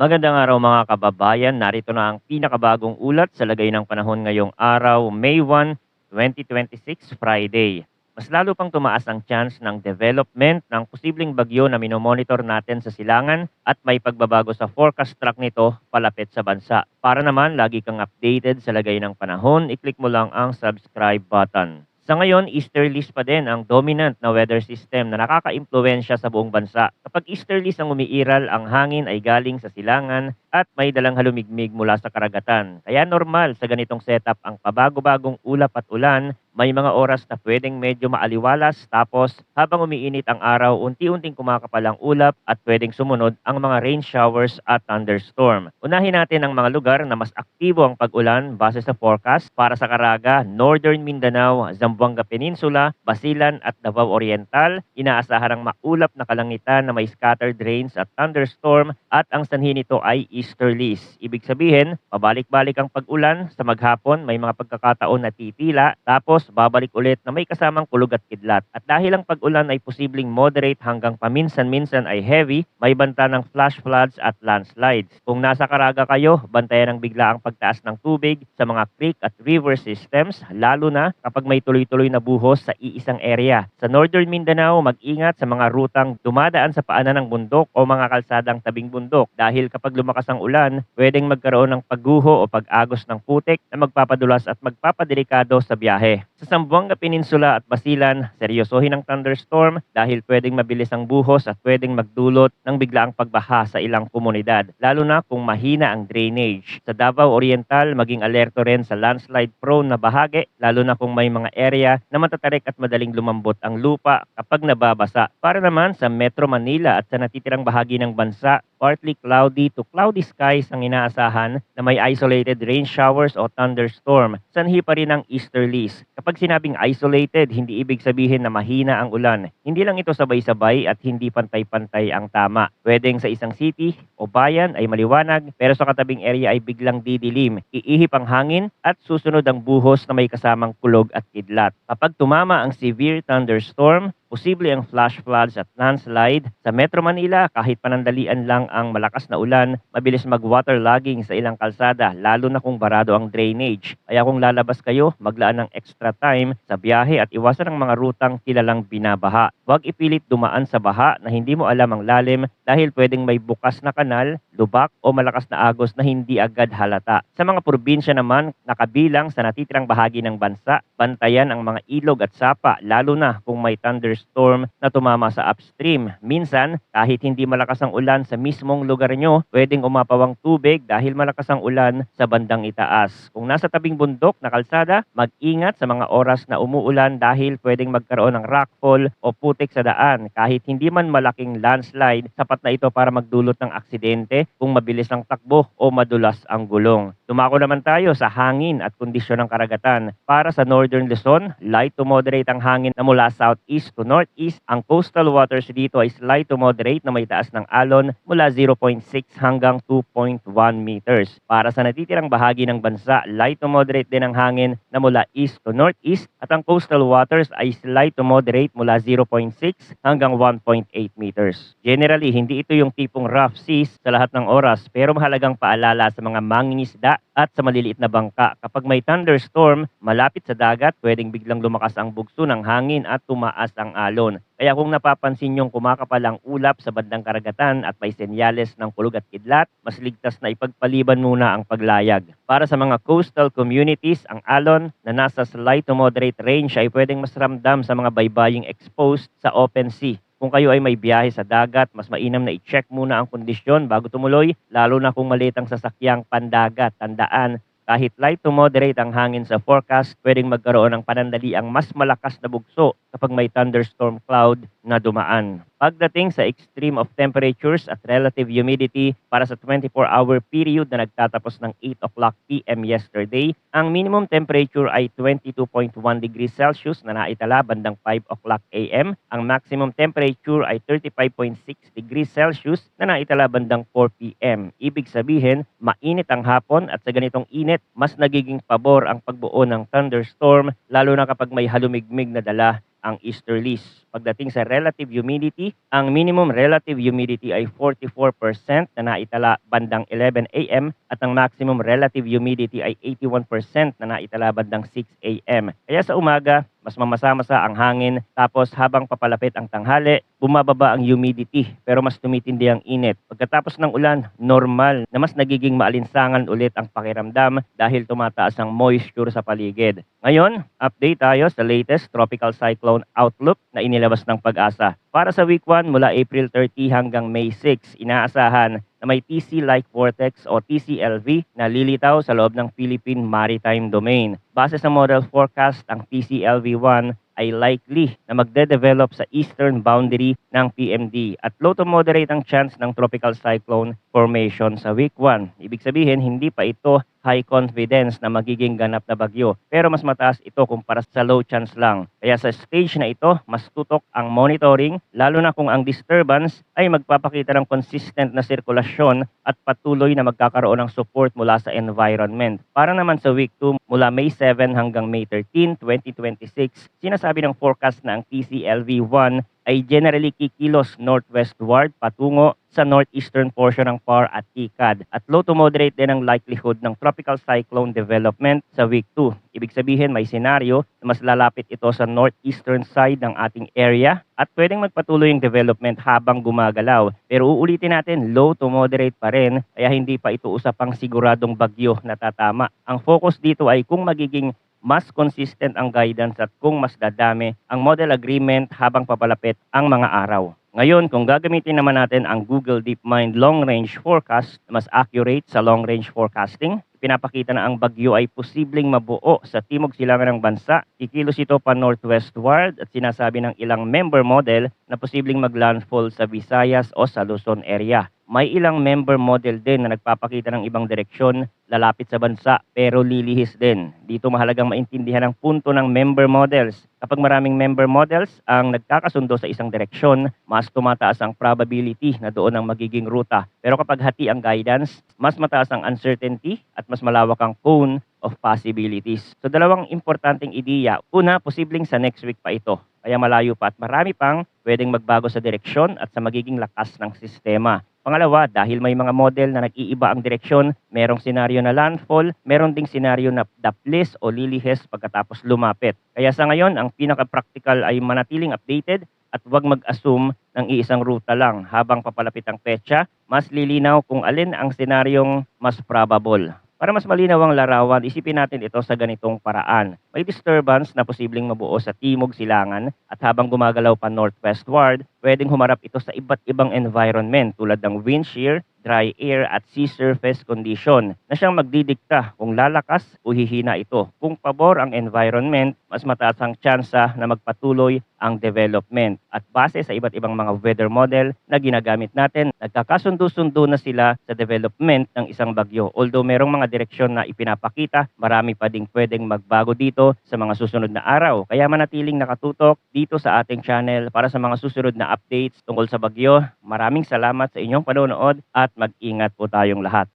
Magandang araw mga kababayan. Narito na ang pinakabagong ulat sa lagay ng panahon ngayong araw, May 1, 2026, Friday. Mas lalo pang tumaas ang chance ng development ng posibleng bagyo na minomonitor natin sa silangan at may pagbabago sa forecast track nito palapit sa bansa. Para naman lagi kang updated sa lagay ng panahon, i-click mo lang ang subscribe button. Sa ngayon, easterlies pa din ang dominant na weather system na nakaka-impluensya sa buong bansa. Kapag easterlies ang umiiral, ang hangin ay galing sa silangan at may dalang halumigmig mula sa karagatan. Kaya normal sa ganitong setup ang pabago-bagong ulap at ulan. May mga oras na pwedeng medyo maaliwalas, tapos habang umiinit ang araw, unti-unting kumakapal ang ulap at pwedeng sumunod ang mga rain showers at thunderstorm. Unahin natin ang mga lugar na mas aktibo ang pag-ulan base sa forecast. Para sa Caraga, Northern Mindanao, Zamboanga Peninsula, Basilan at Davao Oriental, inaasahan ang maulap na kalangitan na may scattered rains at thunderstorm, at ang sanhi nito ay easterlies. Ibig sabihin, pabalik-balik ang pag-ulan. Sa maghapon may mga pagkakataon na titila, tapos babalik ulit na may kasamang kulog at kidlat. At dahil ang pag-ulan ay posibleng moderate hanggang paminsan-minsan ay heavy, may banta ng flash floods at landslides. Kung nasa Caraga kayo, bantayan ang biglaang pagtaas ng tubig sa mga creek at river systems, lalo na kapag may tuloy-tuloy na buhos sa iisang area. Sa Northern Mindanao, mag-ingat sa mga rutang dumadaan sa paanan ng bundok o mga kalsadang tabing bundok, dahil kapag lumakas ang ulan, pwedeng magkaroon ng pagguho o pag-agos ng putik na magpapadulas at magpapadelikado sa biyahe. Sa Zamboanga Peninsula at Basilan, seryosohin ang thunderstorm dahil pwedeng mabilis ang buhos at pwedeng magdulot ng biglaang pagbaha sa ilang komunidad, lalo na kung mahina ang drainage. Sa Davao Oriental, maging alerto rin sa landslide prone na bahagi, lalo na kung may mga area na matatarik at madaling lumambot ang lupa kapag nababasa. Para naman sa Metro Manila at sa natitirang bahagi ng bansa, partly cloudy to cloudy skies ang inaasahan na may isolated rain showers o thunderstorm. Sanhi pa rin ang easterlies. Kapag sinabing isolated, hindi ibig sabihin na mahina ang ulan. Hindi lang ito sabay-sabay at hindi pantay-pantay ang tama. Pwedeng sa isang city o bayan ay maliwanag, pero sa katabing area ay biglang didilim. Iihip ang hangin at susunod ang buhos na may kasamang kulog at kidlat. Kapag tumama ang severe thunderstorm, posible ang flash floods at landslide. Sa Metro Manila, kahit panandalian lang ang malakas na ulan, mabilis mag-waterlogging sa ilang kalsada, lalo na kung barado ang drainage. Kaya kung lalabas kayo, maglaan ng extra time sa biyahe at iwasan ang mga rutang kilalang binabaha. Huwag ipilit dumaan sa baha na hindi mo alam ang lalim, dahil pwedeng may bukas na kanal, lubak o malakas na agos na hindi agad halata. Sa mga probinsya naman, nakabilang sa natitirang bahagi ng bansa, bantayan ang mga ilog at sapa, lalo na kung may thunderstorm na tumama sa upstream. Minsan, kahit hindi malakas ang ulan sa mismong lugar nyo, pwedeng umapawang tubig dahil malakas ang ulan sa bandang itaas. Kung nasa tabing bundok na kalsada, mag-ingat sa mga oras na umuulan dahil pwedeng magkaroon ng rockfall o putik sa daan. Kahit hindi man malaking landslide, sapat na ito para magdulot ng aksidente kung mabilis ang takbo o madulas ang gulong. Dumako naman tayo sa hangin at kondisyon ng karagatan. Para sa Northern Luzon, light to moderate ang hangin na mula southeast to northeast. Ang coastal waters dito ay slight to moderate na may taas ng alon mula 0.6 hanggang 2.1 meters. Para sa natitirang bahagi ng bansa, light to moderate din ang hangin na mula east to northeast, at ang coastal waters ay slight to moderate mula 0.6 hanggang 1.8 meters. Generally, hindi ito yung tipong rough seas sa lahat ng oras, pero mahalagang paalala sa mga mangingisda at sa maliliit na bangka. Kapag may thunderstorm malapit sa dagat, pwedeng biglang lumakas ang bugso ng hangin at tumaas ang alon. Kaya kung napapansin yung kumakapal ang ulap sa bandang karagatan at may senyales ng kulog at kidlat, mas ligtas na ipagpaliban muna ang paglayag. Para sa mga coastal communities, ang alon na nasa slight to moderate range ay pwedeng mas ramdam sa mga baybaying exposed sa open sea. Kung kayo ay may biyahe sa dagat, mas mainam na i-check muna ang kondisyon bago tumuloy, lalo na kung maliit ang sasakyang pandagat. Tandaan, kahit light to moderate ang hangin sa forecast, pwedeng magkaroon ng panandaliang mas malakas na bugso kapag may thunderstorm cloud na dumaan. Pagdating sa extreme of temperatures at relative humidity, para sa 24-hour period na nagtatapos ng 8 o'clock p.m. yesterday, ang minimum temperature ay 22.1 degrees Celsius na naitala bandang 5 o'clock a.m. Ang maximum temperature ay 35.6 degrees Celsius na naitala bandang 4 p.m. Ibig sabihin, mainit ang hapon, at sa ganitong init, mas nagiging pabor ang pagbuo ng thunderstorm, lalo na kapag may halumigmig na dala ang easterlies. Pagdating sa relative humidity, ang minimum relative humidity ay 44% na naitala bandang 11 AM at ang maximum relative humidity ay 81% na naitala bandang 6 AM. Kaya sa umaga, mas mamasa-masa ang hangin, tapos habang papalapit ang tanghali, bumababa ang humidity pero mas tumitindi ang init. Pagkatapos ng ulan, normal na mas nagiging maalinsangan ulit ang pakiramdam dahil tumataas ang moisture sa paligid. Ngayon, update tayo sa latest tropical cyclone outlook na inilabas ng Pag-asa. Para sa week 1 mula April 30 hanggang May 6, inaasahan na may TC-like vortex o TCLV na lilitaw sa loob ng Philippine Maritime Domain. Base sa model forecast, ang TCLV-1 ay likely na magde-develop sa eastern boundary ng PMD at low to moderate ang chance ng tropical cyclone formation sa week 1. Ibig sabihin, hindi pa ito high confidence na magiging ganap na bagyo, pero mas mataas ito kumpara sa low chance lang. Kaya sa stage na ito, mas tutok ang monitoring, lalo na kung ang disturbance ay magpapakita ng consistent na sirkulasyon at patuloy na magkakaroon ng support mula sa environment. Para naman sa week 2, mula May 7 hanggang May 13, 2026, sinasabi ng forecast na ang TCLV-1 ay generally kikilos northwestward patungo sa northeastern portion ng PAR at TCAD at low to moderate din ang likelihood ng tropical cyclone development sa week 2. Ibig sabihin may senaryo na mas lalapit ito sa northeastern side ng ating area at pwedeng magpatuloy yung development habang gumagalaw. Pero uulitin natin, low to moderate pa rin kaya hindi pa ito usapang siguradong bagyo na tatama. Ang focus dito ay kung magiging mas consistent ang guidance at kung mas dadami ang model agreement habang papalapit ang mga araw. Ngayon, kung gagamitin naman natin ang Google DeepMind Long Range Forecast na mas accurate sa long range forecasting, pinapakita na ang bagyo ay posibleng mabuo sa timog silangan ng bansa. Kikilos ito pa northwestward at sinasabi ng ilang member model na posibleng maglandfall sa Visayas o sa Luzon area. May ilang member model din na nagpapakita ng ibang direksyon lalapit sa bansa pero lilihis din. Dito mahalagang maintindihan ang punto ng member models. Kapag maraming member models ang nagkakasundo sa isang direksyon, mas tumataas ang probability na doon ang magiging ruta. Pero kapag hati ang guidance, mas mataas ang uncertainty at mas malawak ang cone of possibilities. So dalawang importanteng ideya. Una, posibleng sa next week pa ito. Kaya malayo pa at marami pang pwedeng magbago sa direksyon at sa magiging lakas ng sistema. Pangalawa, dahil may mga model na nag-iiba ang direksyon, merong senaryo na landfall, meron ding senaryo na daplis o lilihis pagkatapos lumapit. Kaya sa ngayon, ang pinaka-practical ay manatiling updated at huwag mag-assume ng iisang ruta lang. Habang papalapit ang petsa, mas lilinaw kung alin ang senaryong mas probable. Para mas malinaw ang larawan, isipin natin ito sa ganitong paraan. May disturbance na posibleng mabuo sa timog silangan at habang gumagalaw pa northwestward, pwedeng humarap ito sa iba't ibang environment tulad ng wind shear, dry air at sea surface condition na siyang magdidikta kung lalakas o hihina ito. Kung pabor ang environment, mas mataas ang tsansa na magpatuloy ang development. At base sa iba't ibang mga weather model na ginagamit natin, nagkakasundo-sundo na sila sa development ng isang bagyo. Although merong mga direksyon na ipinapakita, marami pa ding pwedeng magbago dito sa mga susunod na araw. Kaya manatiling nakatutok dito sa ating channel para sa mga susunod na updates tungkol sa bagyo. Maraming salamat sa inyong panonood at mag-ingat po tayong lahat.